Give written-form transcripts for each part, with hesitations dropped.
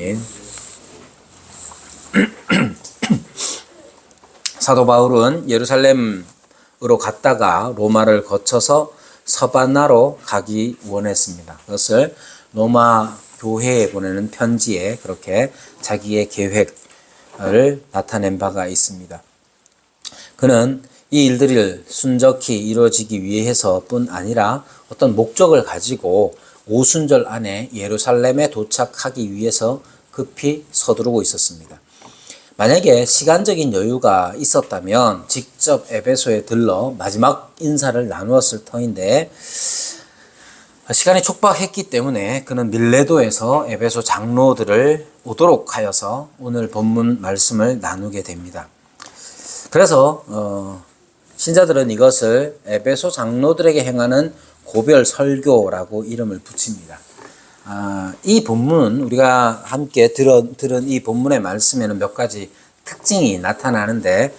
아멘. 사도 바울은 예루살렘으로 갔다가 로마를 거쳐서 서바나로 가기 원했습니다. 그것을 로마 교회에 보내는 편지에 그렇게 자기의 계획을 나타낸 바가 있습니다. 그는 이 일들을 순적히 이루어지기 위해서뿐 아니라 어떤 목적을 가지고 오순절 안에 예루살렘에 도착하기 위해서 급히 서두르고 있었습니다. 만약에 시간적인 여유가 있었다면 직접 에베소에 들러 마지막 인사를 나누었을 터인데 시간이 촉박했기 때문에 그는 밀레도에서 에베소 장로들을 오도록 하여서 오늘 본문 말씀을 나누게 됩니다. 그래서 신자들은 이것을 에베소 장로들에게 행하는 고별 설교라고 이름을 붙입니다. 이 본문 우리가 함께 들은 이 본문의 말씀에는 몇 가지 특징이 나타나는데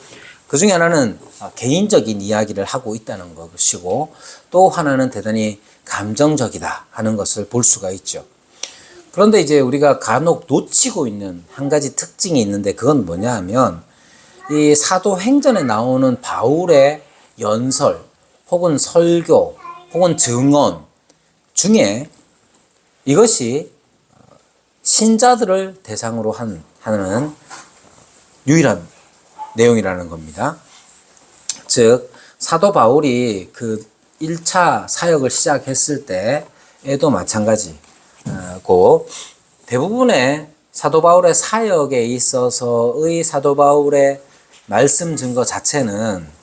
그 중에 하나는 개인적인 이야기를 하고 있다는 것이고 또 하나는 대단히 감정적이다 하는 것을 볼 수가 있죠. 그런데 이제 우리가 간혹 놓치고 있는 한 가지 특징이 있는데 그건 뭐냐 하면 이 사도행전에 나오는 바울의 연설 혹은 설교 혹은 증언 중에 이것이 신자들을 대상으로 하는 유일한 내용이라는 겁니다. 즉 사도 바울이 그 1차 사역을 시작했을 때에도 마찬가지고 대부분의 사도 바울의 사역에 있어서의 사도 바울의 말씀 증거 자체는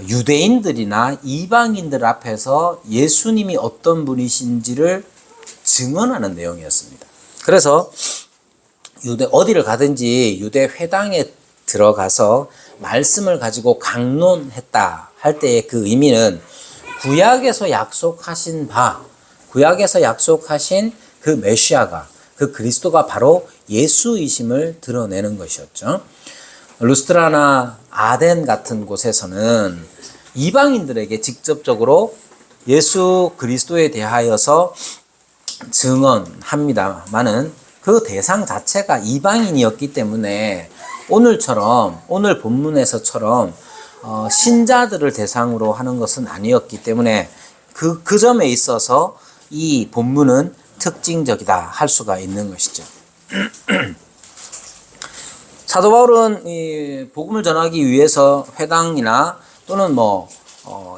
유대인들이나 이방인들 앞에서 예수님이 어떤 분이신지를 증언하는 내용이었습니다. 그래서 어디를 가든지 유대 회당에 들어가서 말씀을 가지고 강론했다 할 때의 그 의미는 구약에서 약속하신 그 메시아가 그 그리스도가 바로 예수이심을 드러내는 것이었죠. 루스트라나 아덴 같은 곳에서는 이방인들에게 직접적으로 예수 그리스도에 대하여서 증언합니다만은 그 대상 자체가 이방인이었기 때문에 오늘 본문에서처럼 신자들을 대상으로 하는 것은 아니었기 때문에 그 점에 있어서 이 본문은 특징적이다 할 수가 있는 것이죠. 사도 바울은 이 복음을 전하기 위해서 회당이나 또는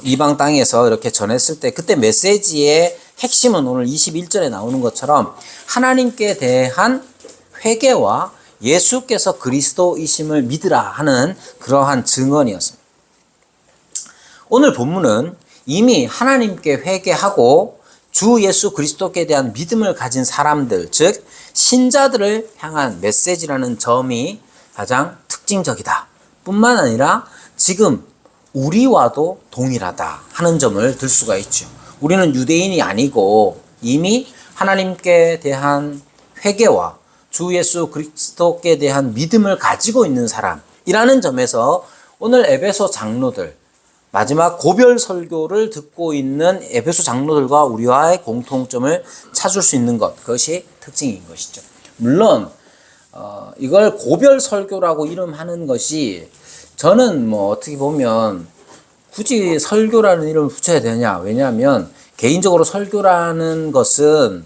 이방 땅에서 이렇게 전했을 때 그때 메시지의 핵심은 오늘 21절에 나오는 것처럼 하나님께 대한 회개와 예수께서 그리스도이심을 믿으라 하는 그러한 증언이었습니다. 오늘 본문은 이미 하나님께 회개하고 주 예수 그리스도께 대한 믿음을 가진 사람들, 즉 신자들을 향한 메시지라는 점이 가장 특징적이다 뿐만 아니라 지금 우리와도 동일하다 하는 점을 들 수가 있죠. 우리는 유대인이 아니고 이미 하나님께 대한 회개와 주 예수 그리스도께 대한 믿음을 가지고 있는 사람이라는 점에서 오늘 에베소 장로들, 마지막 고별 설교를 듣고 있는 에베소 장로들과 우리와의 공통점을 찾을 수 있는 것, 그것이 특징인 것이죠. 물론 이걸 고별 설교라고 이름하는 것이 저는 어떻게 보면 굳이 설교라는 이름을 붙여야 되냐. 왜냐하면 개인적으로 설교라는 것은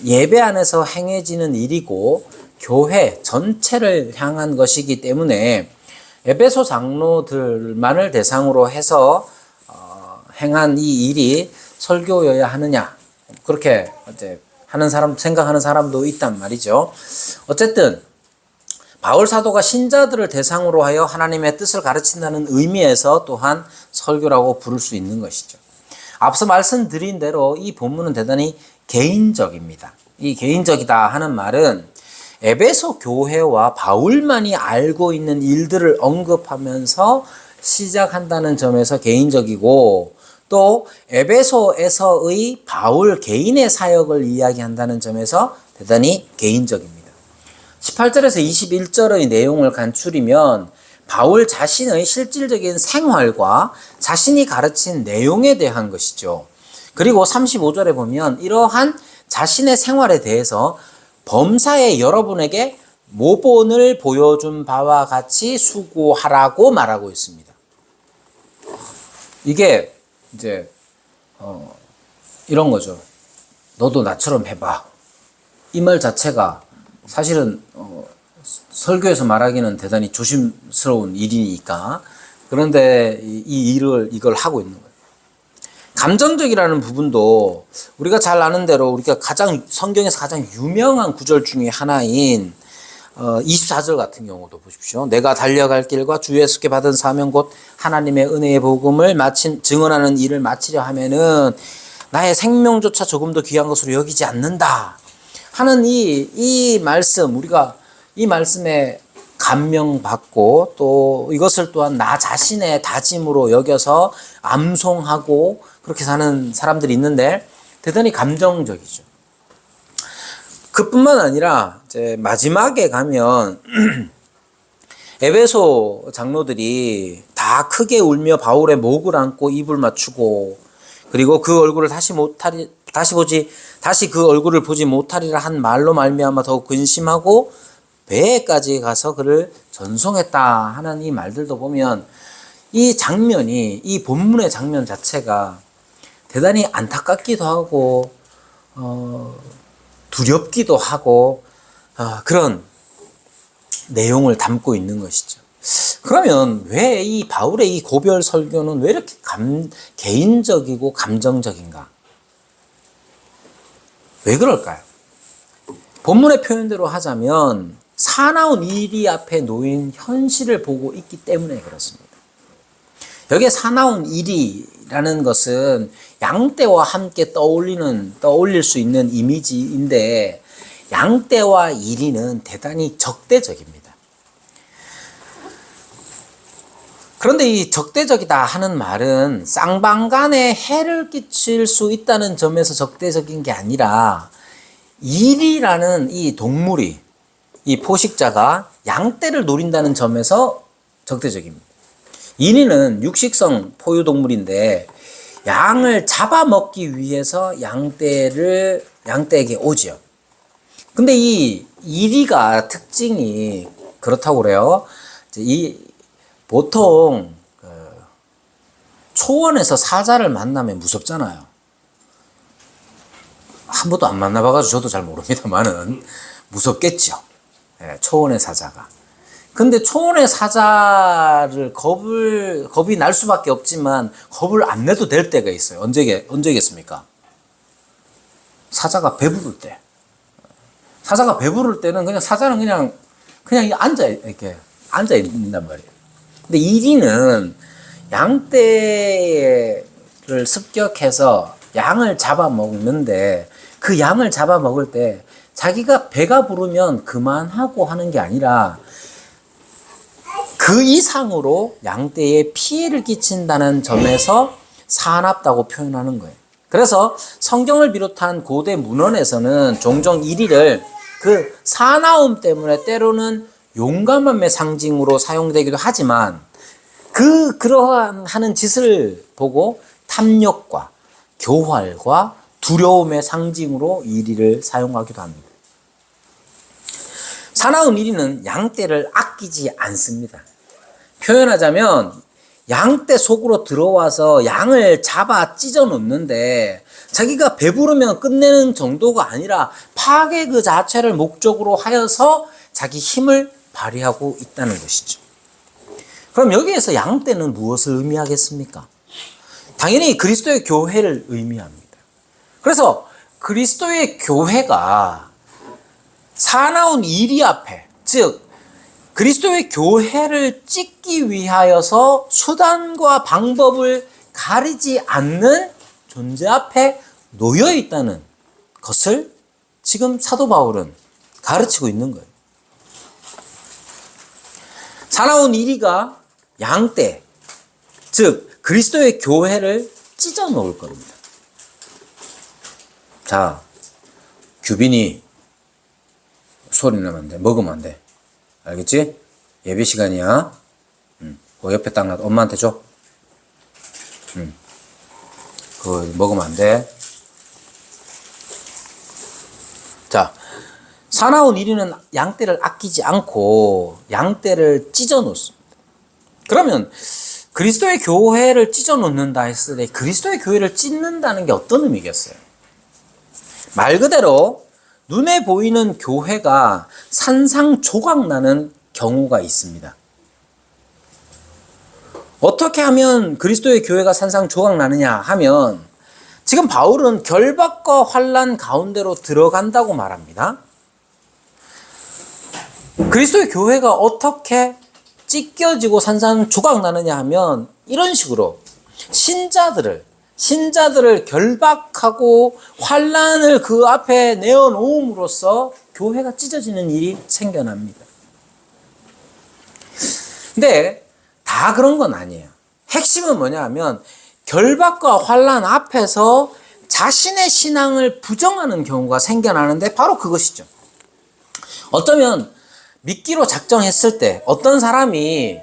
예배 안에서 행해지는 일이고 교회 전체를 향한 것이기 때문에 에베소 장로들만을 대상으로 해서 행한 이 일이 설교여야 하느냐. 그렇게 이제 생각하는 사람도 있단 말이죠. 어쨌든 바울 사도가 신자들을 대상으로 하여 하나님의 뜻을 가르친다는 의미에서 또한 설교라고 부를 수 있는 것이죠. 앞서 말씀드린 대로 이 본문은 대단히 개인적입니다. 이 개인적이다 하는 말은 에베소 교회와 바울만이 알고 있는 일들을 언급하면서 시작한다는 점에서 개인적이고 또 에베소에서의 바울 개인의 사역을 이야기한다는 점에서 대단히 개인적입니다. 18절에서 21절의 내용을 간추리면 바울 자신의 실질적인 생활과 자신이 가르친 내용에 대한 것이죠. 그리고 35절에 보면 이러한 자신의 생활에 대해서 범사에 여러분에게 모본을 보여준 바와 같이 수고하라고 말하고 있습니다. 이게 이제 이런 거죠. 너도 나처럼 해봐. 이 말 자체가 사실은 설교에서 말하기는 대단히 조심스러운 일이니까, 그런데 이걸 하고 있는 거예요. 감정적이라는 부분도 우리가 잘 아는 대로 우리가 성경에서 가장 유명한 구절 중에 하나인 24절 같은 경우도 보십시오. 내가 달려갈 길과 주 예수께 받은 사명 곧 하나님의 은혜의 복음을 증언하는 일을 마치려 하면은 나의 생명조차 조금도 귀한 것으로 여기지 않는다 하는 이 말씀, 우리가 이 말씀에 감명받고 또 이것을 또한 나 자신의 다짐으로 여겨서 암송하고 그렇게 사는 사람들이 있는데 대단히 감정적이죠. 그뿐만 아니라 이제 마지막에 가면 에베소 장로들이 다 크게 울며 바울의 목을 안고 입을 맞추고, 그리고 그 얼굴을 다시 그 얼굴을 보지 못하리라 한 말로 말미암아 더욱 근심하고 배에까지 가서 그를 전송했다 하는 이 말들도 보면 이 장면이, 이 본문의 장면 자체가 대단히 안타깝기도 하고 두렵기도 하고 그런 내용을 담고 있는 것이죠. 그러면 왜 이 바울의 이 고별 설교는 왜 이렇게 개인적이고 감정적인가? 왜 그럴까요? 본문의 표현대로 하자면 사나운 일이 앞에 놓인 현실을 보고 있기 때문에 그렇습니다. 여기에 사나운 일이라는 것은 양떼와 함께 떠올릴 수 있는 이미지인데, 양떼와 이리는 대단히 적대적입니다. 그런데 이 적대적이다 하는 말은 쌍방간에 해를 끼칠 수 있다는 점에서 적대적인 게 아니라, 이리라는 이 동물이, 이 포식자가 양떼를 노린다는 점에서 적대적입니다. 이리는 육식성 포유동물인데 양을 잡아먹기 위해서 양떼에게 오죠. 근데 이 이리가 특징이 그렇다고 그래요. 보통 초원에서 사자를 만나면 무섭잖아요. 한 번도 안 만나봐가지고 저도 잘 모릅니다만은 무섭겠죠. 초원의 사자가. 근데 초원의 사자를 겁이 날 수밖에 없지만 겁을 안 내도 될 때가 있어요. 언제겠습니까? 사자가 배부를 때. 사자가 배부를 때는 사자는 그냥 이렇게 앉아 있는단 말이에요. 근데 이리는 양떼를 습격해서 양을 잡아먹는데, 그 양을 잡아먹을 때 자기가 배가 부르면 그만하고 하는 게 아니라 그 이상으로 양떼에 피해를 끼친다는 점에서 사납다고 표현하는 거예요. 그래서 성경을 비롯한 고대 문헌에서는 종종 이리를 그 사나움 때문에 때로는 용감함의 상징으로 사용되기도 하지만, 그러한 하는 짓을 보고 탐욕과 교활과 두려움의 상징으로 이리를 사용하기도 합니다. 사나운 이리는 양떼를 아끼지 않습니다. 표현하자면 양떼 속으로 들어와서 양을 잡아 찢어 놓는데, 자기가 배부르면 끝내는 정도가 아니라 파괴 그 자체를 목적으로 하여서 자기 힘을 발휘하고 있다는 것이죠. 그럼 여기에서 양떼는 무엇을 의미하겠습니까? 당연히 그리스도의 교회를 의미합니다. 그래서 그리스도의 교회가 사나운 이리 앞에, 즉 그리스도의 교회를 찢기 위하여서 수단과 방법을 가리지 않는 존재 앞에 놓여 있다는 것을 지금 사도 바울은 가르치고 있는 거예요. 사나운 이리가 양떼, 즉 그리스도의 교회를 찢어 놓을 겁니다. 자, 규빈이 소리 내면 안 돼. 먹으면 안 돼. 알겠지? 예배 시간이야. 그 옆에 딱 놔둬. 엄마한테 줘. 그거 먹으면 안 돼. 자, 사나운 1위는 양떼를 아끼지 않고 양떼를 찢어 놓습니다. 그러면 그리스도의 교회를 찢어 놓는다 했을 때 그리스도의 교회를 찢는다는 게 어떤 의미겠어요? 말 그대로 눈에 보이는 교회가 산상조각 나는 경우가 있습니다. 어떻게 하면 그리스도의 교회가 산상조각 나느냐 하면 지금 바울은 결박과 환난 가운데로 들어간다고 말합니다. 그리스도의 교회가 어떻게 찢겨지고 산산조각 나느냐 하면 이런 식으로 신자들을 결박하고 환난을 그 앞에 내어놓음으로써 교회가 찢어지는 일이 생겨납니다. 근데 다 그런 건 아니에요. 핵심은 뭐냐 하면 결박과 환난 앞에서 자신의 신앙을 부정하는 경우가 생겨나는데 바로 그것이죠. 어쩌면 미끼로 작정했을 때 어떤 사람이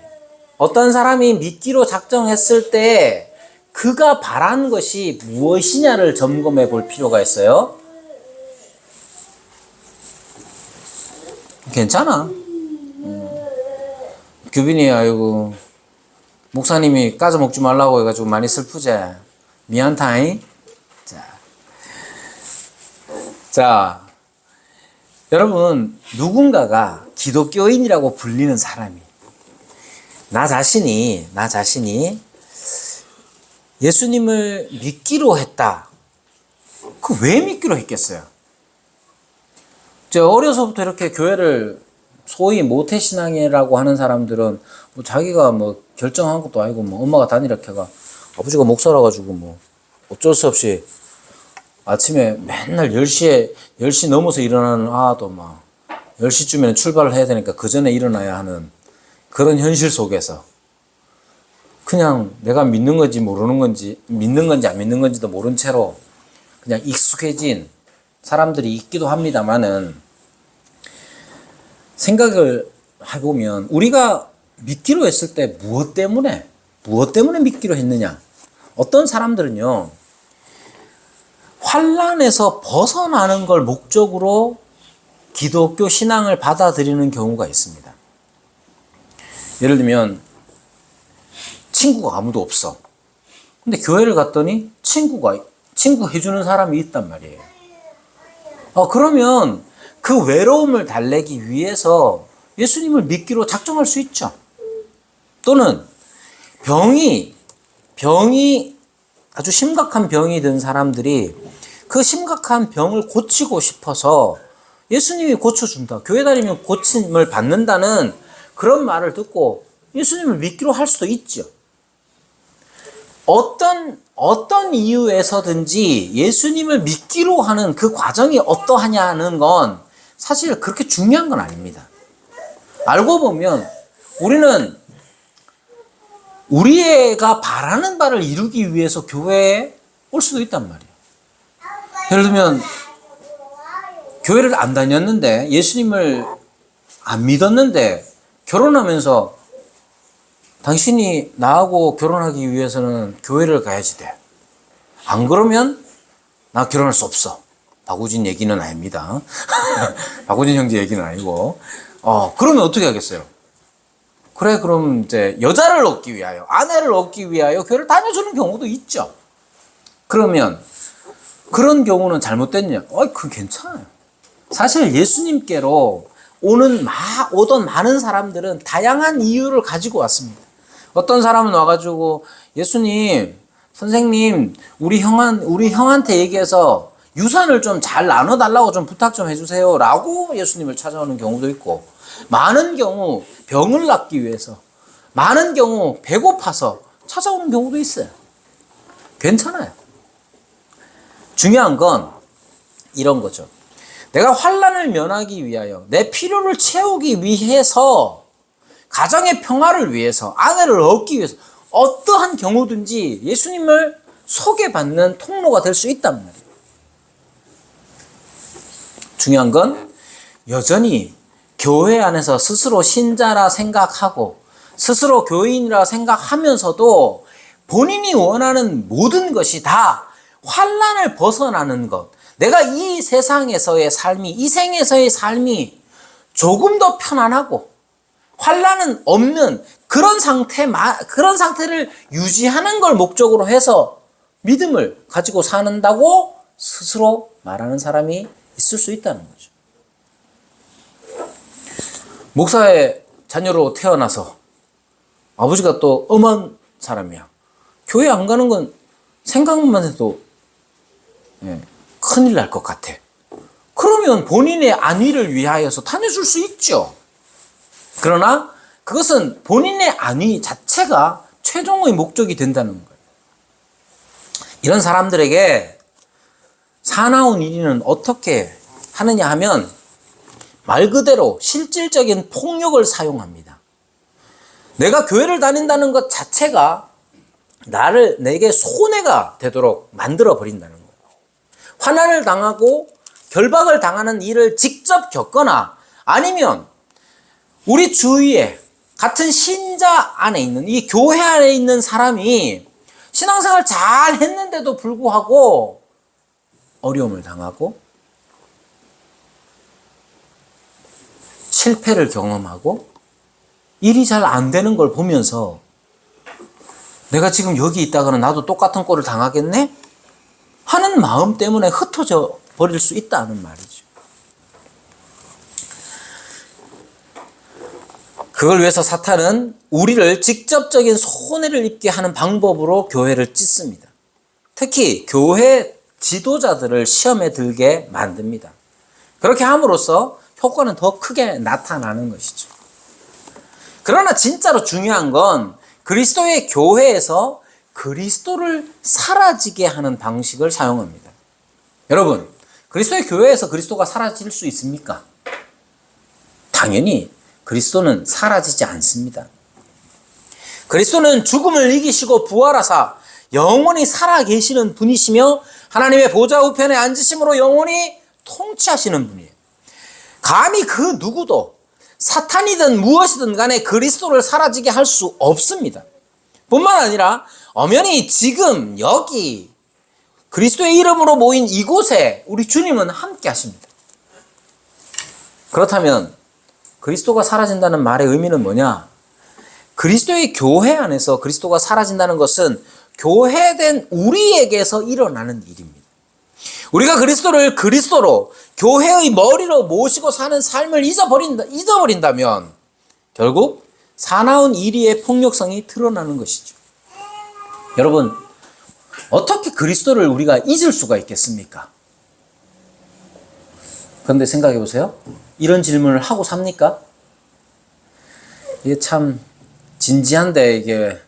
미끼로 작정했을 때 그가 바란 것이 무엇이냐를 점검해 볼 필요가 있어요. 괜찮아. 규빈이 아이고 목사님이 까져 먹지 말라고 해가지고 많이 슬프지. 미안타잉. 자, 여러분 누군가가 기독교인이라고 불리는 사람이 나 자신이 예수님을 믿기로 했다. 그 왜 믿기로 했겠어요? 제가 어려서부터 이렇게 교회를 소위 모태신앙이라고 하는 사람들은 뭐 자기가 뭐 결정한 것도 아니고 뭐 엄마가 다니라 해가 아버지가 목사라 가지고 뭐 어쩔 수 없이 아침에 맨날 10시 넘어서 일어나는 아도 막 10시쯤에는 출발을 해야 되니까 그 전에 일어나야 하는 그런 현실 속에서 그냥 내가 믿는 건지 모르는 건지 믿는 건지 안 믿는 건지도 모른 채로 그냥 익숙해진 사람들이 있기도 합니다만은 생각을 해보면 우리가 믿기로 했을 때 무엇 때문에 믿기로 했느냐? 어떤 사람들은요 환난에서 벗어나는 걸 목적으로 기독교 신앙을 받아들이는 경우가 있습니다. 예를 들면 친구가 아무도 없어. 근데 교회를 갔더니 친구 해주는 사람이 있단 말이에요. 그러면 그 외로움을 달래기 위해서 예수님을 믿기로 작정할 수 있죠. 또는 병이 아주 심각한 병이 든 사람들이 그 심각한 병을 고치고 싶어서 예수님이 고쳐준다. 교회 다니면 고침을 받는다는 그런 말을 듣고 예수님을 믿기로 할 수도 있죠. 어떤 이유에서든지 예수님을 믿기로 하는 그 과정이 어떠하냐는 건 사실 그렇게 중요한 건 아닙니다. 알고 보면 우리는 우리가 바라는 바를 이루기 위해서 교회에 올 수도 있단 말이에요. 예를 들면 교회를 안 다녔는데 예수님을 안 믿었는데 결혼하면서 당신이 나하고 결혼하기 위해서는 교회를 가야지 돼. 안 그러면 나 결혼할 수 없어. 박우진 얘기는 아닙니다. 박우진 형제 얘기는 아니고. 그러면 어떻게 하겠어요? 그래, 그럼 이제 여자를 얻기 위하여, 아내를 얻기 위하여 교회를 다녀주는 경우도 있죠. 그러면 그런 경우는 잘못됐냐? 그건 괜찮아요. 사실 예수님께로 오던 많은 사람들은 다양한 이유를 가지고 왔습니다. 어떤 사람은 와가지고 예수님, 선생님, 우리 형한테 얘기해서 유산을 좀 잘 나눠달라고 좀 부탁 좀 해주세요 라고 예수님을 찾아오는 경우도 있고, 많은 경우 병을 낫기 위해서, 많은 경우 배고파서 찾아오는 경우도 있어요. 괜찮아요. 중요한 건 이런 거죠. 내가 환난을 면하기 위하여, 내 필요를 채우기 위해서, 가정의 평화를 위해서, 아내를 얻기 위해서 어떠한 경우든지 예수님을 소개받는 통로가 될 수 있단 말이에요. 중요한 건 여전히 교회 안에서 스스로 신자라 생각하고 스스로 교인이라 생각하면서도 본인이 원하는 모든 것이 다 환난을 벗어나는 것, 내가 이 세상에서의 삶이, 이 생에서의 삶이 조금 더 편안하고 환난은 없는 그런 상태를 유지하는 걸 목적으로 해서 믿음을 가지고 사는다고 스스로 말하는 사람이 있을 수 있다는 거죠. 목사의 자녀로 태어나서 아버지가 또 엄한 사람이야. 교회 안 가는 건 생각만 해도 큰일 날 것 같아. 그러면 본인의 안위를 위하여서 다녀줄 수 있죠. 그러나 그것은 본인의 안위 자체가 최종의 목적이 된다는 거예요. 이런 사람들에게 사나운 1위는 어떻게 하느냐 하면 말 그대로 실질적인 폭력을 사용합니다. 내가 교회를 다닌다는 것 자체가 내게 손해가 되도록 만들어 버린다는 거예요. 환난을 당하고 결박을 당하는 일을 직접 겪거나 아니면 우리 주위에 같은 신자 안에 있는 이 교회 안에 있는 사람이 신앙생활 잘 했는데도 불구하고 어려움을 당하고 실패를 경험하고 일이 잘 안 되는 걸 보면서 내가 지금 여기 있다가는 나도 똑같은 꼴을 당하겠네? 하는 마음 때문에 흩어져 버릴 수 있다는 말이죠. 그걸 위해서 사탄은 우리를 직접적인 손해를 입게 하는 방법으로 교회를 찢습니다. 특히 교회 지도자들을 시험에 들게 만듭니다. 그렇게 함으로써 효과는 더 크게 나타나는 것이죠. 그러나 진짜로 중요한 건 그리스도의 교회에서 그리스도를 사라지게 하는 방식을 사용합니다. 여러분, 그리스도의 교회에서 그리스도가 사라질 수 있습니까? 당연히 그리스도는 사라지지 않습니다. 그리스도는 죽음을 이기시고 부활하사 영원히 살아계시는 분이시며 하나님의 보좌 우편에 앉으심으로 영원히 통치하시는 분이에요. 감히 그 누구도 사탄이든 무엇이든 간에 그리스도를 사라지게 할 수 없습니다. 뿐만 아니라 엄연히 지금 여기 그리스도의 이름으로 모인 이곳에 우리 주님은 함께 하십니다. 그렇다면 그리스도가 사라진다는 말의 의미는 뭐냐? 그리스도의 교회 안에서 그리스도가 사라진다는 것은 교회된 우리에게서 일어나는 일입니다. 우리가 그리스도를 그리스도로 교회의 머리로 모시고 사는 삶을 잊어버린다면 결국 사나운 이리의 폭력성이 드러나는 것이죠. 여러분, 어떻게 그리스도를 우리가 잊을 수가 있겠습니까? 그런데 생각해 보세요. 이런 질문을 하고 삽니까? 이게 참 진지한데 이게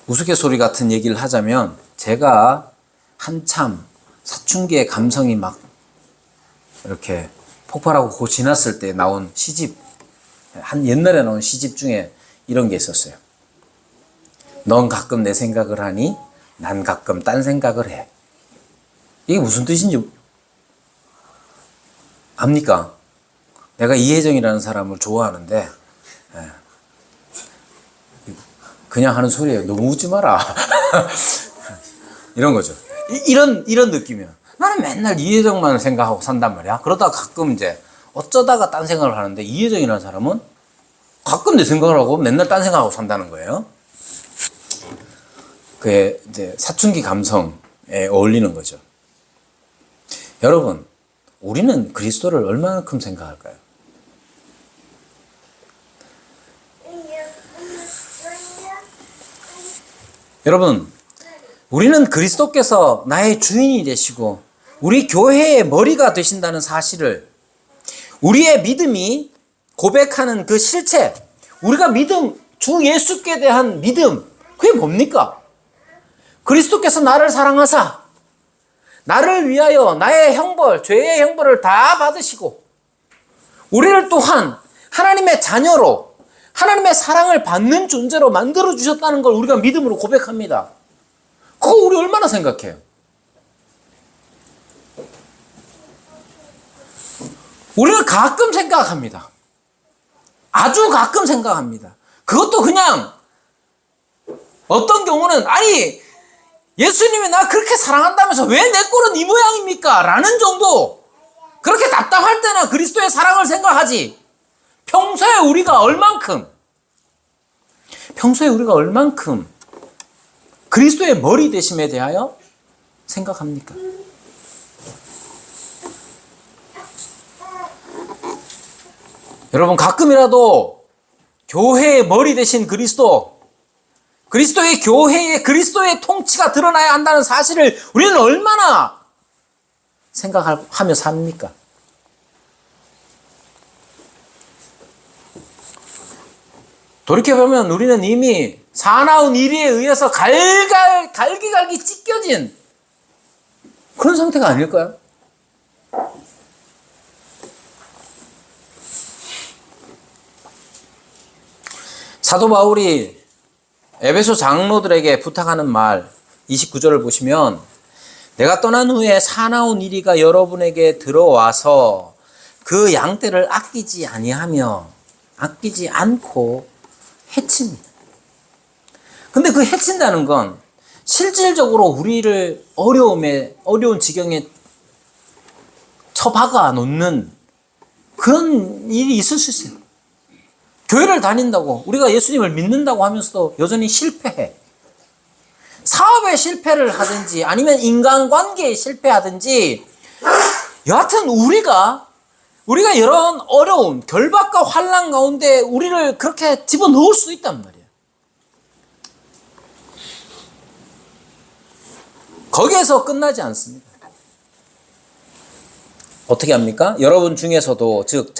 우스갯소리 같은 얘기를 하자면 제가 한참 사춘기의 감성이 막 이렇게 폭발하고 고 지났을 때 나온 시집, 옛날에 나온 시집 중에 이런 게 있었어요. 넌 가끔 내 생각을 하니 난 가끔 딴 생각을 해. 이게 무슨 뜻인지 압니까? 내가 이혜정이라는 사람을 좋아하는데 그냥 하는 소리예요. 너무 웃지 마라. 이런 거죠. 이런 느낌이에요. 나는 맨날 이혜정만 생각하고 산단 말이야. 그러다가 가끔 이제 어쩌다가 딴 생각을 하는데 이혜정이라는 사람은 가끔 내 생각을 하고 맨날 딴 생각하고 산다는 거예요. 그게 이제 사춘기 감성에 어울리는 거죠. 여러분, 우리는 그리스도를 얼마만큼 생각할까요? 여러분, 우리는 그리스도께서 나의 주인이 되시고 우리 교회의 머리가 되신다는 사실을 우리의 믿음이 고백하는 그 실체, 우리가 믿음, 주 예수께 대한 믿음, 그게 뭡니까? 그리스도께서 나를 사랑하사 나를 위하여 나의 형벌, 죄의 형벌을 다 받으시고 우리를 또한 하나님의 자녀로 하나님의 사랑을 받는 존재로 만들어 주셨다는 걸 우리가 믿음으로 고백합니다. 그거 우리 얼마나 생각해요? 우리는 가끔 생각합니다. 아주 가끔 생각합니다. 그것도 그냥 어떤 경우는 아니 예수님이 나 그렇게 사랑한다면서 왜 내 꼴은 이 모양입니까? 라는 정도. 그렇게 답답할 때는 그리스도의 사랑을 생각하지. 평소에 우리가 얼만큼 그리스도의 머리 되심에 대하여 생각합니까? 여러분, 가끔이라도 교회의 머리 되신 그리스도의 교회에 그리스도의 통치가 드러나야 한다는 사실을 우리는 얼마나 생각하며 삽니까? 돌이켜보면 우리는 이미 사나운 이리에 의해서 갈기갈기 찢겨진 그런 상태가 아닐까요? 사도 바울이 에베소 장로들에게 부탁하는 말 29절을 보시면 내가 떠난 후에 사나운 이리가 여러분에게 들어와서 그 양떼를 아끼지 않고 해칩니다. 근데 그 해친다는 건 실질적으로 우리를 어려운 지경에 처박아 놓는 그런 일이 있을 수 있어요. 교회를 다닌다고 우리가 예수님을 믿는다고 하면서도 여전히 실패해. 사업에 실패를 하든지 아니면 인간관계에 실패하든지 여하튼 우리가 이런 어려움, 결박과 환난 가운데 우리를 그렇게 집어넣을 수 있단 말이에요. 거기에서 끝나지 않습니다. 어떻게 합니까? 여러분 중에서도, 즉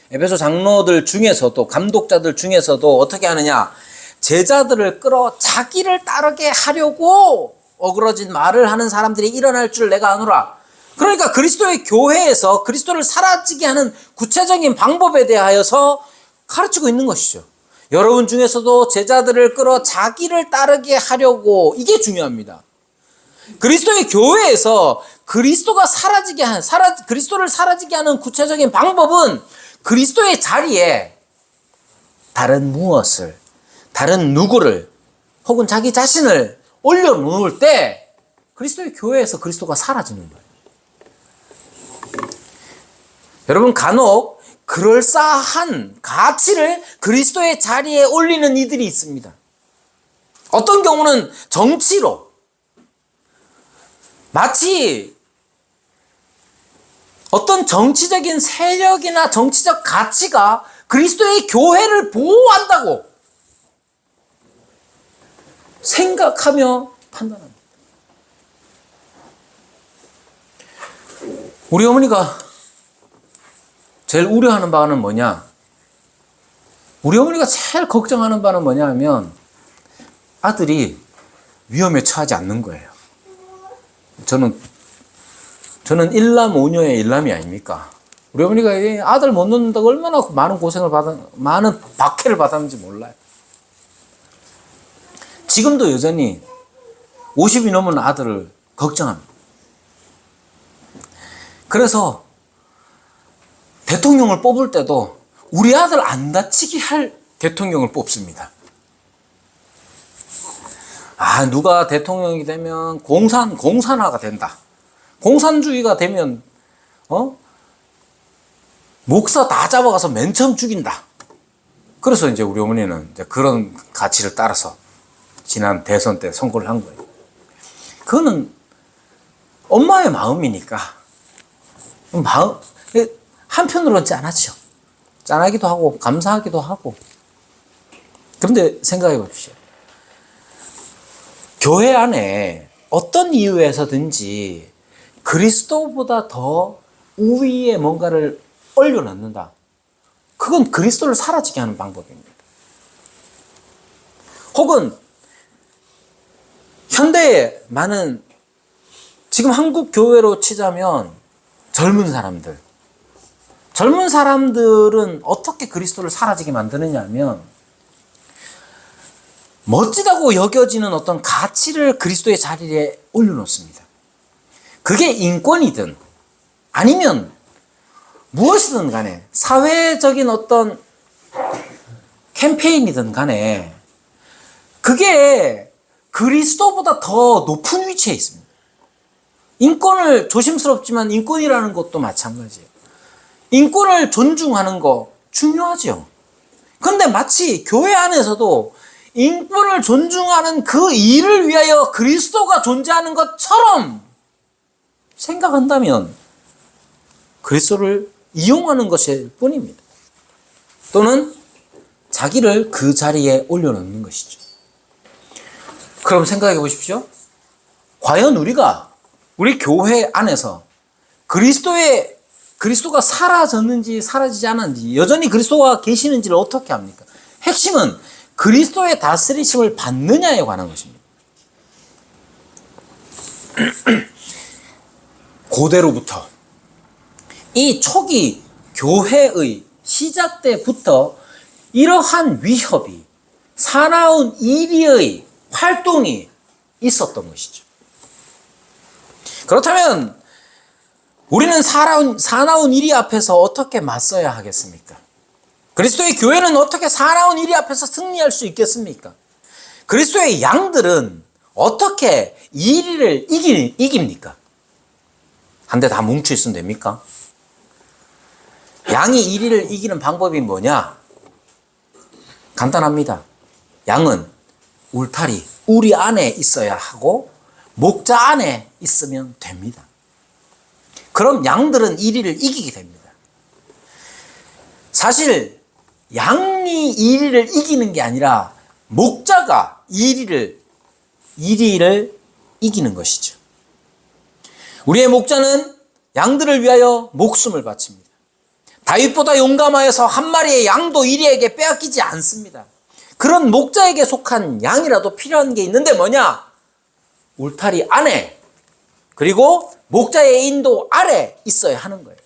에베소 장로들 중에서도, 감독자들 중에서도 어떻게 하느냐? 제자들을 끌어 자기를 따르게 하려고 어그러진 말을 하는 사람들이 일어날 줄 내가 아노라. 그러니까 그리스도의 교회에서 그리스도를 사라지게 하는 구체적인 방법에 대하여서 가르치고 있는 것이죠. 여러분 중에서도 제자들을 끌어 자기를 따르게 하려고, 이게 중요합니다. 그리스도의 교회에서 그리스도를 사라지게 하는 구체적인 방법은 그리스도의 자리에 다른 무엇을, 다른 누구를, 혹은 자기 자신을 올려놓을 때 그리스도의 교회에서 그리스도가 사라지는 거예요. 여러분, 간혹 그럴싸한 가치를 그리스도의 자리에 올리는 이들이 있습니다. 어떤 경우는 정치로, 마치 어떤 정치적인 세력이나 정치적 가치가 그리스도의 교회를 보호한다고 생각하며 판단합니다. 우리 어머니가 제일 우려하는 바는 뭐냐? 우리 어머니가 제일 걱정하는 바는 뭐냐 하면 아들이 위험에 처하지 않는 거예요. 저는 일남 5녀의 일남이 아닙니까? 우리 어머니가 아들 못 낳는다고 얼마나 많은 많은 박해를 받았는지 몰라요. 지금도 여전히 50이 넘은 아들을 걱정합니다. 그래서 대통령을 뽑을 때도 우리 아들 안 다치게 할 대통령을 뽑습니다. 누가 대통령이 되면 공산화가 된다. 공산주의가 되면 목사 다 잡아가서 맨 처음 죽인다. 그래서 이제 우리 어머니는 이제 그런 가치를 따라서 지난 대선 때 선거를 한 거예요. 그거는 엄마의 마음이니까. 한편으로는 짠하죠. 짠하기도 하고 감사하기도 하고. 그런데 생각해 보십시오. 교회 안에 어떤 이유에서든지 그리스도보다 더 우위에 뭔가를 올려놓는다. 그건 그리스도를 사라지게 하는 방법입니다. 혹은 현대에 많은, 지금 한국 교회로 치자면 젊은 사람들은 어떻게 그리스도를 사라지게 만드느냐 하면 멋지다고 여겨지는 어떤 가치를 그리스도의 자리에 올려놓습니다. 그게 인권이든 아니면 무엇이든 간에 사회적인 어떤 캠페인이든 간에 그게 그리스도보다 더 높은 위치에 있습니다. 인권을 조심스럽지만 인권이라는 것도 마찬가지예요. 인권을 존중하는 거 중요하죠. 그런데 마치 교회 안에서도 인권을 존중하는 그 일을 위하여 그리스도가 존재하는 것처럼 생각한다면 그리스도를 이용하는 것일 뿐입니다. 또는 자기를 그 자리에 올려놓는 것이죠. 그럼 생각해 보십시오. 과연 우리 교회 안에서 그리스도가 사라졌는지 사라지지 않았는지, 여전히 그리스도가 계시는지를 어떻게 합니까? 핵심은 그리스도의 다스리심을 받느냐에 관한 것입니다. 고대로부터 이 초기 교회의 시작 때부터 이러한 위협이, 사나운 이리의 활동이 있었던 것이죠. 그렇다면 우리는 사나운 이리 앞에서 어떻게 맞서야 하겠습니까? 그리스도의 교회는 어떻게 사나운 이리 앞에서 승리할 수 있겠습니까? 그리스도의 양들은 어떻게 이리를 이깁니까? 한 대 다 뭉쳐 있으면 됩니까? 양이 이리를 이기는 방법이 뭐냐? 간단합니다. 양은 울타리, 우리 안에 있어야 하고 목자 안에 있으면 됩니다. 그럼 양들은 이리를 이기게 됩니다. 사실 양이 이리를 이기는 게 아니라 목자가 이리를 이기는 것이죠. 우리의 목자는 양들을 위하여 목숨을 바칩니다. 다윗보다 용감하여서 한 마리의 양도 이리에게 빼앗기지 않습니다. 그런 목자에게 속한 양이라도 필요한 게 있는데 뭐냐? 울타리 안에, 그리고 목자의 인도 아래 있어야 하는 거예요.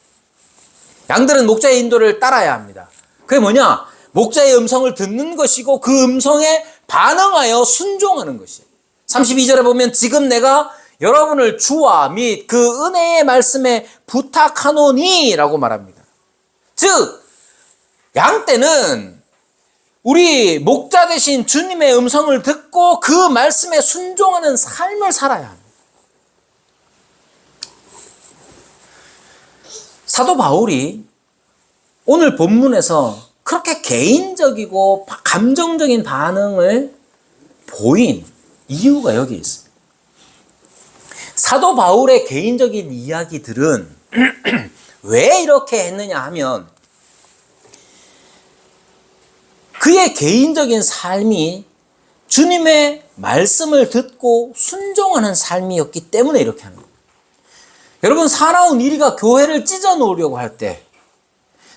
양들은 목자의 인도를 따라야 합니다. 그게 뭐냐? 목자의 음성을 듣는 것이고 그 음성에 반응하여 순종하는 것이에요. 32절에 보면 지금 내가 여러분을 주와 및 그 은혜의 말씀에 부탁하노니 라고 말합니다. 즉, 양 떼는 우리 목자 되신 주님의 음성을 듣고 그 말씀에 순종하는 삶을 살아야 합니다. 사도 바울이 오늘 본문에서 그렇게 개인적이고 감정적인 반응을 보인 이유가 여기 있습니다. 사도 바울의 개인적인 이야기들은 왜 이렇게 했느냐 하면 그의 개인적인 삶이 주님의 말씀을 듣고 순종하는 삶이었기 때문에 이렇게 하는 거예요. 여러분, 사나운 이리가 교회를 찢어 놓으려고 할 때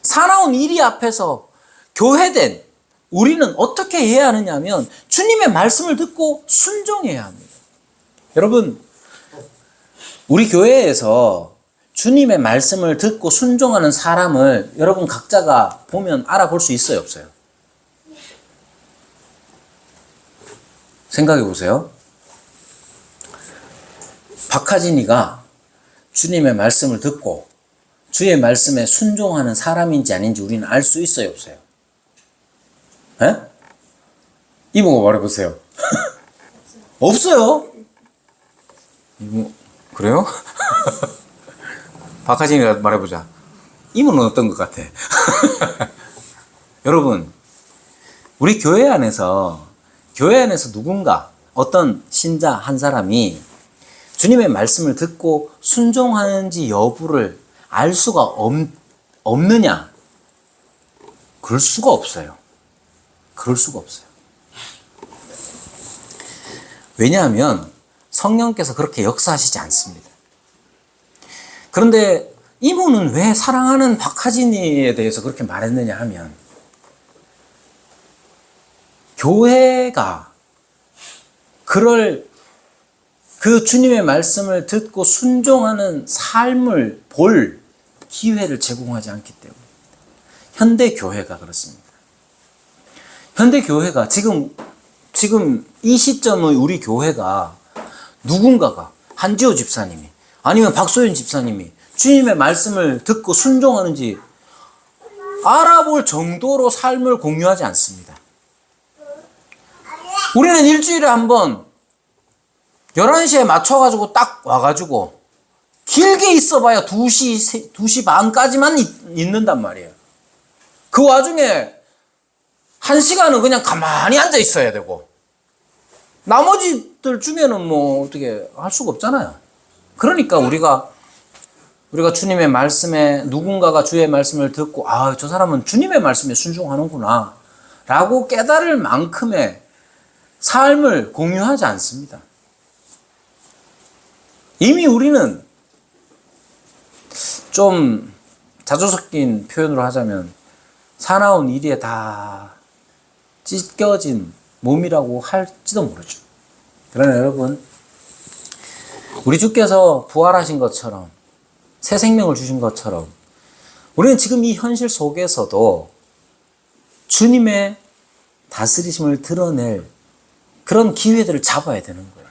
사나운 이리 앞에서 교회된 우리는 어떻게 해야 하느냐 하면 주님의 말씀을 듣고 순종해야 합니다. 여러분, 우리 교회에서 주님의 말씀을 듣고 순종하는 사람을 여러분 각자가 보면 알아볼 수 있어요, 없어요? 생각해 보세요. 박하진이가 주님의 말씀을 듣고 주의 말씀에 순종하는 사람인지 아닌지 우리는 알 수 있어요, 없어요? 에? 이모가 말해보세요. 없어요? 이모, 그래요? 박하진이가 말해보자. 이모는 어떤 것 같아? 여러분, 우리 교회 안에서 누군가, 어떤 신자 한 사람이 주님의 말씀을 듣고 순종하는지 여부를 알 수가 없느냐? 그럴 수가 없어요. 그럴 수가 없어요. 왜냐하면 성령께서 그렇게 역사하시지 않습니다. 그런데 이모는 왜 사랑하는 박하진이에 대해서 그렇게 말했느냐 하면 교회가 그 주님의 말씀을 듣고 순종하는 삶을 볼 기회를 제공하지 않기 때문에 현대 교회가 그렇습니다. 현대 교회가 지금 이 시점의 우리 교회가 누군가가 한지호 집사님이 아니면 박소연 집사님이 주님의 말씀을 듣고 순종하는지 알아볼 정도로 삶을 공유하지 않습니다. 우리는 일주일에 한 번 11시에 맞춰가지고 딱 와가지고 길게 있어봐야 2시 반까지만 있는단 말이에요. 그 와중에 1시간은 그냥 가만히 앉아 있어야 되고 나머지들 중에는 뭐 어떻게 할 수가 없잖아요. 그러니까 우리가 주님의 말씀에 누군가가 주의 말씀을 듣고 아, 저 사람은 주님의 말씀에 순종하는구나 라고 깨달을 만큼의 삶을 공유하지 않습니다. 이미 우리는 좀 자주 섞인 표현으로 하자면 사나운 일에 다 찢겨진 몸이라고 할지도 모르죠. 그러나 여러분, 우리 주께서 부활하신 것처럼 새 생명을 주신 것처럼 우리는 지금 이 현실 속에서도 주님의 다스리심을 드러낼 그런 기회들을 잡아야 되는 거예요.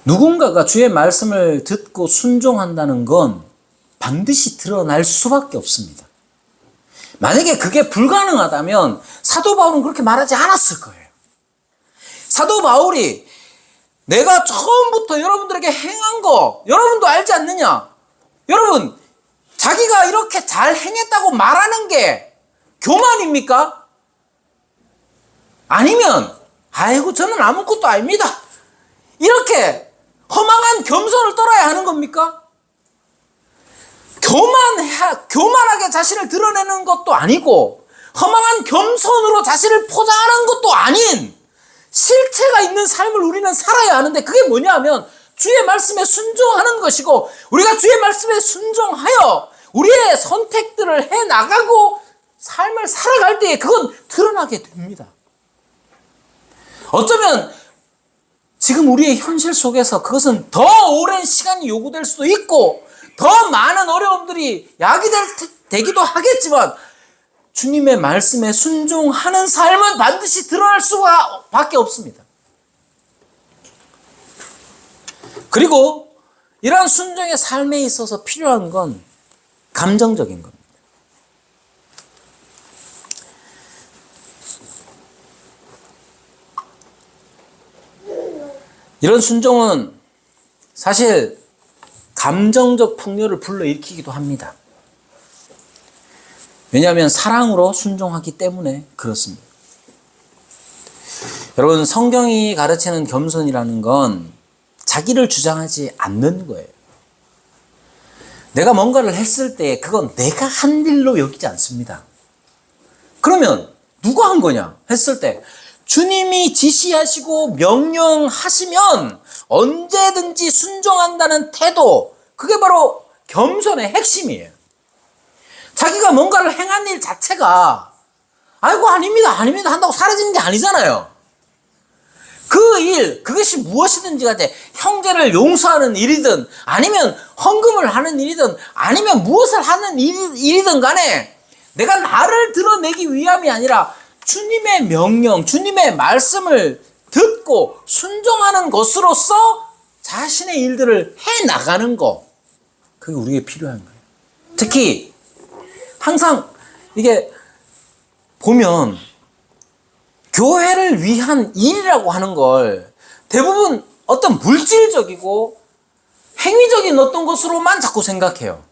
누군가가 주의 말씀을 듣고 순종한다는 건 반드시 드러날 수밖에 없습니다. 만약에 그게 불가능하다면 사도 바울은 그렇게 말하지 않았을 거예요. 사도 바울이 내가 처음부터 여러분들에게 행한 거 여러분도 알지 않느냐? 여러분, 자기가 이렇게 잘 행했다고 말하는 게 교만입니까? 아니면 아이고 저는 아무것도 아닙니다. 이렇게 허망한 겸손을 떨어야 하는 겁니까? 교만하게 자신을 드러내는 것도 아니고 허망한 겸손으로 자신을 포장하는 것도 아닌 실체가 있는 삶을 우리는 살아야 하는데 그게 뭐냐면 주의 말씀에 순종하는 것이고 우리가 주의 말씀에 순종하여 우리의 선택들을 해나가고 삶을 살아갈 때에 그건 드러나게 됩니다. 어쩌면 지금 우리의 현실 속에서 그것은 더 오랜 시간이 요구될 수도 있고 더 많은 어려움들이 야기되기도 하겠지만 주님의 말씀에 순종하는 삶은 반드시 드러날 수밖에 없습니다. 그리고 이러한 순종의 삶에 있어서 필요한 건 감정적인 겁니다. 이런 순종은 사실 감정적 풍요를 불러일으키기도 합니다. 왜냐하면 사랑으로 순종하기 때문에 그렇습니다. 여러분, 성경이 가르치는 겸손이라는 건 자기를 주장하지 않는 거예요. 내가 뭔가를 했을 때 그건 내가 한 일로 여기지 않습니다. 그러면 누가 한 거냐 했을 때 주님이 지시하시고 명령하시면 언제든지 순종한다는 태도, 그게 바로 겸손의 핵심이에요. 자기가 뭔가를 행한 일 자체가 아이고 아닙니다 한다고 사라지는 게 아니잖아요. 그 일, 그것이 무엇이든지 간에 형제를 용서하는 일이든 아니면 헌금을 하는 일이든 아니면 무엇을 하는 일이든 간에 내가 나를 드러내기 위함이 아니라 주님의 명령, 주님의 말씀을 듣고 순종하는 것으로서 자신의 일들을 해나가는 것, 그게 우리에게 필요한 거예요. 특히 항상 이게 보면 교회를 위한 일이라고 하는 걸 대부분 어떤 물질적이고 행위적인 어떤 것으로만 자꾸 생각해요.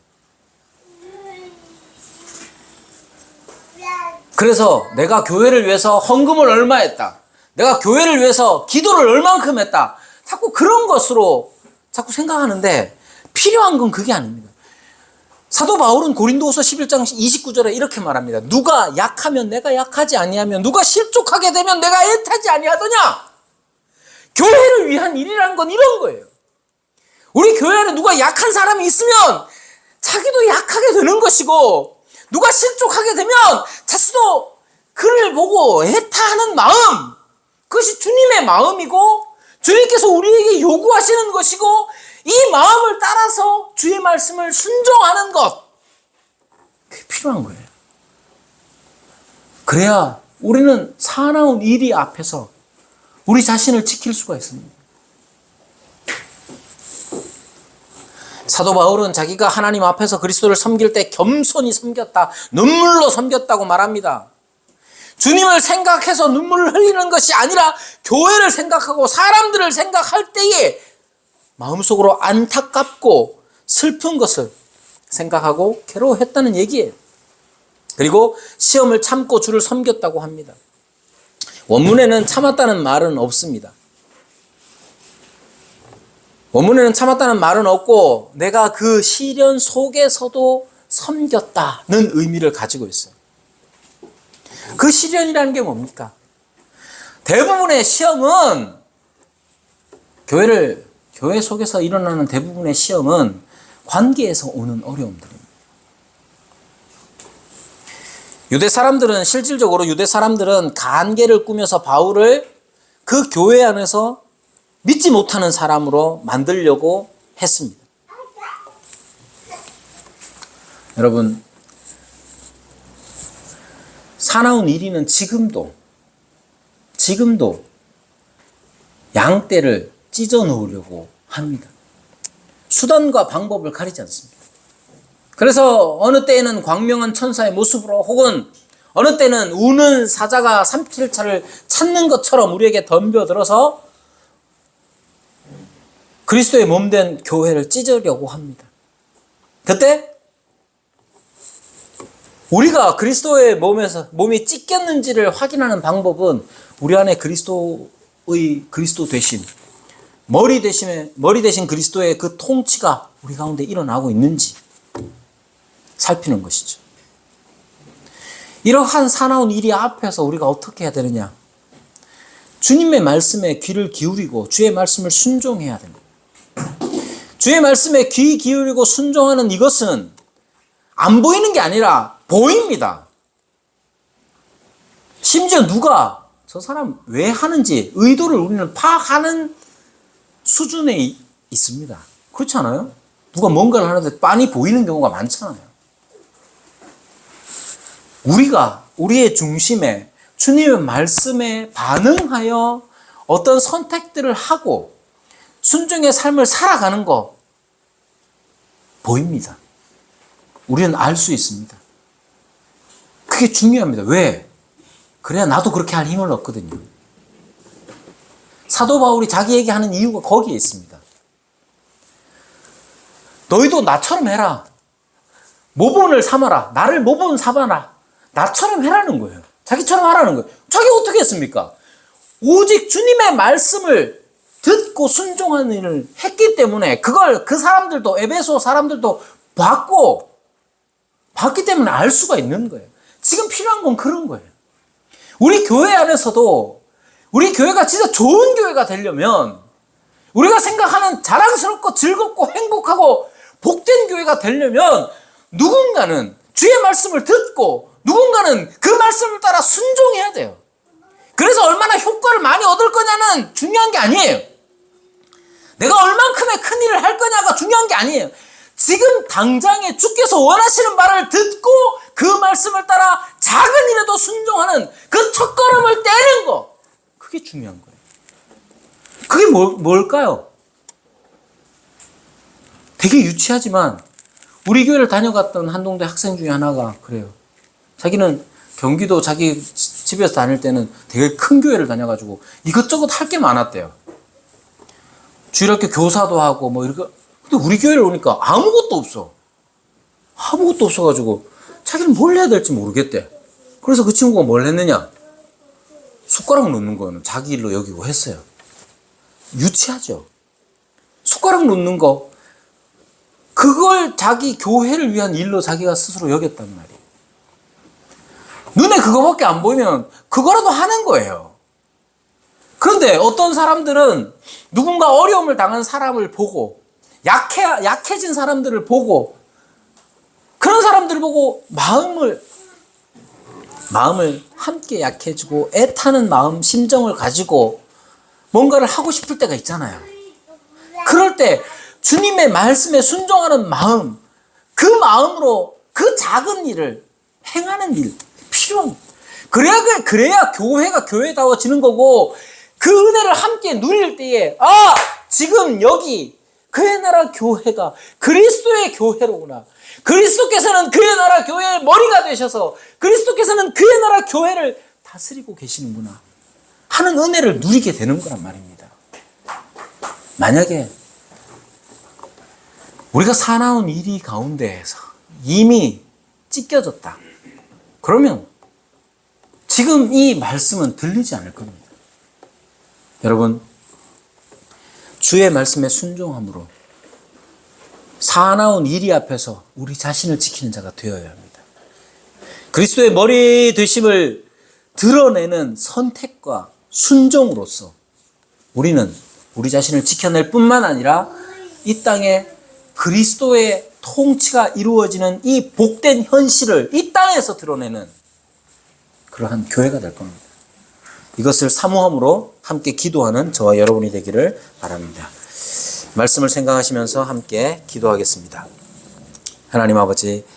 그래서 내가 교회를 위해서 헌금을 얼마 했다. 내가 교회를 위해서 기도를 얼만큼 했다. 자꾸 그런 것으로 자꾸 생각하는데 필요한 건 그게 아닙니다. 사도 바울은 고린도후서 11장 29절에 이렇게 말합니다. 누가 약하면 내가 약하지 아니하며 누가 실족하게 되면 내가 애타지 아니하더냐. 교회를 위한 일이라는 건 이런 거예요. 우리 교회 안에 누가 약한 사람이 있으면 자기도 약하게 되는 것이고 누가 실족하게 되면 자신도 그를 보고 애타하는 마음, 그것이 주님의 마음이고 주님께서 우리에게 요구하시는 것이고 이 마음을 따라서 주의 말씀을 순종하는 것, 그게 필요한 거예요. 그래야 우리는 사나운 일이 앞에서 우리 자신을 지킬 수가 있습니다. 사도 바울은 자기가 하나님 앞에서 그리스도를 섬길 때 겸손히 섬겼다, 눈물로 섬겼다고 말합니다. 주님을 생각해서 눈물을 흘리는 것이 아니라 교회를 생각하고 사람들을 생각할 때에 마음속으로 안타깝고 슬픈 것을 생각하고 괴로워했다는 얘기예요. 그리고 시험을 참고 주를 섬겼다고 합니다. 원문에는 참았다는 말은 없습니다. 원문에는 참았다는 말은 없고 내가 그 시련 속에서도 섬겼다는 의미를 가지고 있어요. 그 시련이라는 게 뭡니까? 대부분의 시험은 교회 속에서 일어나는 대부분의 시험은 관계에서 오는 어려움들입니다. 실질적으로 유대 사람들은 관계를 꾸며서 바울을 그 교회 안에서 믿지 못하는 사람으로 만들려고 했습니다. 여러분, 사나운 1위는 지금도 양떼를 찢어 놓으려고 합니다. 수단과 방법을 가리지 않습니다. 그래서 어느 때에는 광명한 천사의 모습으로 혹은 어느 때는 우는 사자가 삼킬차를 찾는 것처럼 우리에게 덤벼들어서 그리스도의 몸된 교회를 찢으려고 합니다. 그때 우리가 그리스도의 몸이 찢겼는지를 확인하는 방법은 우리 안에 그리스도 되심, 머리 대신 그리스도의 그 통치가 우리 가운데 일어나고 있는지 살피는 것이죠. 이러한 사나운 일이 앞에서 우리가 어떻게 해야 되느냐? 주님의 말씀에 귀를 기울이고 주의 말씀을 순종해야 됩니다. 주의 말씀에 귀 기울이고 순종하는 이것은 안 보이는 게 아니라 보입니다. 심지어 누가 저 사람 왜 하는지 의도를 우리는 파악하는 수준에 있습니다. 그렇지 않아요? 누가 뭔가를 하는데 빤히 보이는 경우가 많잖아요. 우리가 우리의 중심에 주님의 말씀에 반응하여 어떤 선택들을 하고 순종의 삶을 살아가는 거 보입니다. 우리는 알 수 있습니다. 그게 중요합니다. 왜? 그래야 나도 그렇게 할 힘을 얻거든요. 사도 바울이 자기에게 하는 이유가 거기에 있습니다. 너희도 나처럼 해라. 모본을 삼아라. 나를 모본 삼아라. 나처럼 해라는 거예요. 자기처럼 하라는 거예요. 자기 어떻게 했습니까? 오직 주님의 말씀을 듣고 순종하는 일을 했기 때문에 그걸 그 사람들도 에베소 사람들도 봤기 때문에 알 수가 있는 거예요. 지금 필요한 건 그런 거예요. 우리 교회 안에서도 우리 교회가 진짜 좋은 교회가 되려면 우리가 생각하는 자랑스럽고 즐겁고 행복하고 복된 교회가 되려면 누군가는 주의 말씀을 듣고 누군가는 그 말씀을 따라 순종해야 돼요. 그래서 얼마나 효과를 많이 얻을 거냐는 중요한 게 아니에요. 내가 얼만큼의 큰 일을 할 거냐가 중요한 게 아니에요. 지금 당장에 주께서 원하시는 말을 듣고 그 말씀을 따라 작은 일에도 순종하는 그 첫걸음을 떼는 거, 그게 중요한 거예요. 그게 뭘까요? 되게 유치하지만 우리 교회를 다녀갔던 한동대 학생 중에 하나가 그래요. 자기는 경기도 자기 집에서 다닐 때는 되게 큰 교회를 다녀가지고 이것저것 할 게 많았대요. 주일학교 교사도 하고 뭐 이렇게. 근데 우리 교회를 오니까 아무것도 없어. 아무것도 없어가지고 자기는 뭘 해야 될지 모르겠대. 그래서 그 친구가 뭘 했느냐? 숟가락 놓는 거는 자기 일로 여기고 했어요. 유치하죠. 숟가락 놓는 거, 그걸 자기 교회를 위한 일로 자기가 스스로 여겼단 말이에요. 눈에 그거밖에 안 보이면 그거라도 하는 거예요. 그런데 어떤 사람들은 누군가 어려움을 당한 사람을 보고 약해진 사람들을 보고 그런 사람들을 보고 마음을 함께 약해지고 애타는 마음, 심정을 가지고 뭔가를 하고 싶을 때가 있잖아요. 그럴 때 주님의 말씀에 순종하는 마음, 그 마음으로 그 작은 일을 행하는 일 필요합니다. 그래야 교회가 교회다워지는 거고 그 은혜를 함께 누릴 때에 지금 여기 그의 나라 교회가 그리스도의 교회로구나. 그리스도께서는 그의 나라 교회의 머리가 되셔서 그리스도께서는 그의 나라 교회를 다스리고 계시는구나 하는 은혜를 누리게 되는 거란 말입니다. 만약에 우리가 사나운 일이 가운데에서 이미 찢겨졌다. 그러면 지금 이 말씀은 들리지 않을 겁니다. 여러분, 주의 말씀에 순종함으로 사나운 일이 앞에서 우리 자신을 지키는 자가 되어야 합니다. 그리스도의 머리 되심을 드러내는 선택과 순종으로서 우리는 우리 자신을 지켜낼 뿐만 아니라 이 땅에 그리스도의 통치가 이루어지는 이 복된 현실을 이 땅에서 드러내는 그러한 교회가 될 겁니다. 이것을 사모함으로 함께 기도하는 저와 여러분이 되기를 바랍니다. 말씀을 생각하시면서 함께 기도하겠습니다. 하나님 아버지,